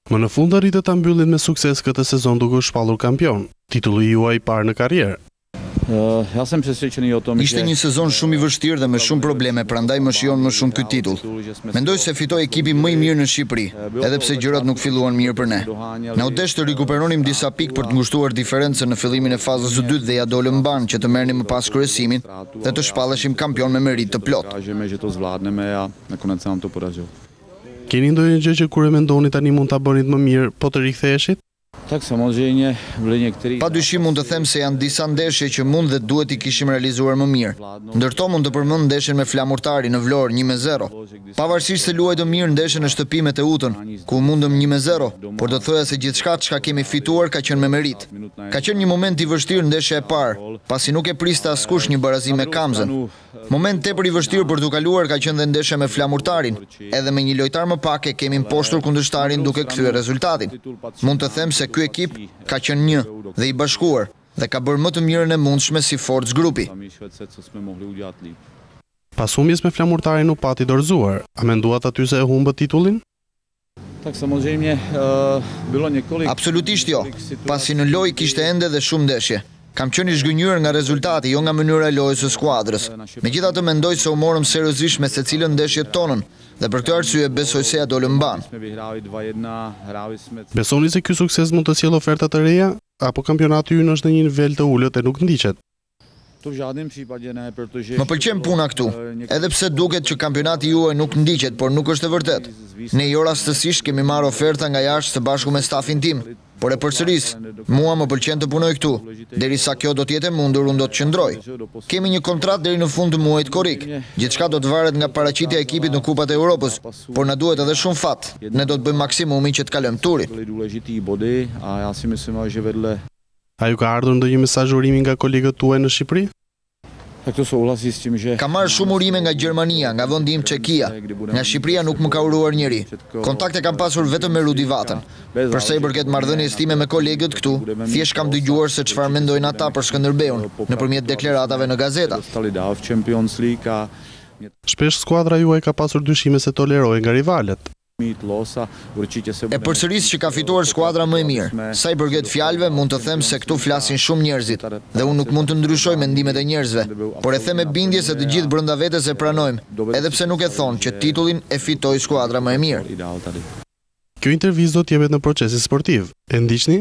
Më në fund arritët ta mbyllin me sukses këtë sezon duke u shpallur kampion, titulli juaj i parë në karrierë. Ishte një sezon shumë i vështirë dhe me shumë probleme, prandaj më shijon më shumë ky titull. Mendoj se fitoi ekipi më i mirë në Shqipëri, edhe pse gjërat nuk filluan mirë për ne. Na u desh të rikuperonim disa pikë për të ngushtuar diferencën në fillimin e fazës së dytë dhe ja dolëm mban që të merrnim më pas kryesimin dhe të shpalleshim kampion me merit të plot. Keni ndonjë gjë që kur e mendoni tani mund ta bënit më mirë, po të riktheheshit? Pa dyshim mund të them se janë disa ndeshje që mund dhe duhet i kishim realizuar më mirë. Ndërto mund të përmend ndeshjen me Flamurtarin në Vlorë 1-0. Pavarësisht se luajtëm mirë ndeshjen në shtëpi me Teutën, ku mundëm 1-0, por do thoja se gjithçka çka kemi fituar ka qenë me merit. Ka qenë një moment i vështirë ndeshja e parë, pasi nuk e priste askush një barazim me Kamzën. Moment tepër i vështirë për t'u kaluar ka qenë dhe ndeshja me Flamurtarin. Edhe me një lojtar më pak e kemi mposhtur kundërshtarin duke kthyer rezultatin. Mund të them se ky ekip ka qenë një dhe i bashkuar dhe ka bërë më të mirën e mundshme si forcë grupi. Pas humbjes me Flamurtarin u pati dorëzuar, a menduat aty se e humbët titullin? Absolutisht jo, pasi në lojë kishte ende dhe shumë ndeshje. Kam qenë i zhgënjur nga rezultati, jo nga mënyra e lojës së skuadrës. Megjithatë mendoj se u morëm seriozisht me secilën ndeshje tonën dhe për këtë arsye besoj se ja dolëm mban. Besoni se ky sukses mund të sjellë oferta të reja apo kampionati ynë është në një nivel të ulët e nuk ndiqet? Më pëlqen puna këtu, edhe pse duket që kampionati juaj nuk ndiqet, por nuk është e vërtet. Ne jo rastësisht kemi marrë oferta nga jashtë së bashku me stafin tim, por e përsëris, mua më pëlqen të punoj këtu, derisa kjo do të jetë e mundur, unë do të qëndroj. Kemi një kontratë deri në fund të muajit korrik. Gjithçka do të varet nga paraqitja e ekipit në Kupat e Europës, por na duhet edhe shumë fat. Ne do të bëjmë maksimumin që të kalojmë turin. A ju ka ardhur ndonjë mesazh urimi nga kolegët tuaj në Shqipëri? Ka marrë shumë urime nga Gjermania, nga vendi im Çekia. Nga Shqipëria nuk më ka uruar njëri. Kontakte kam pasur vetëm me Rudi Vatën. Për sa i përket marrëdhënies time me kolegët këtu, thjesht kam dëgjuar se çfarë mendojnë ata për Skënderbeun nëpërmjet deklaratave në gazeta. Shpesh skuadra juaj ka pasur dyshime se toleroi nga rivalet. E përsëris që ka fituar skuadra më e mirë. Sa i përket fjalëve, mund të them se këtu flasin shumë njerëzit dhe unë nuk mund të ndryshoj mendimet e njerëzve, por e them me bindje se të gjithë brenda vetes e pranojmë, edhe pse nuk e thonë që titullin e fitoi skuadra më e mirë. Kjo intervistë do të jepet në procesin sportiv. E ndiqni?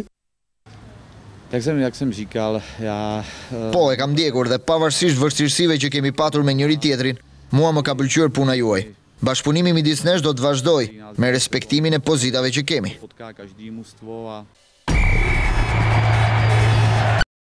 Po, e kam ndjekur dhe pavarësisht vështirësive që kemi patur me njëri tjetrin, mua më ka pëlqyer puna juaj. Bashkëpunimi midis nesh do të vazhdoj me respektimin e pozitave që kemi.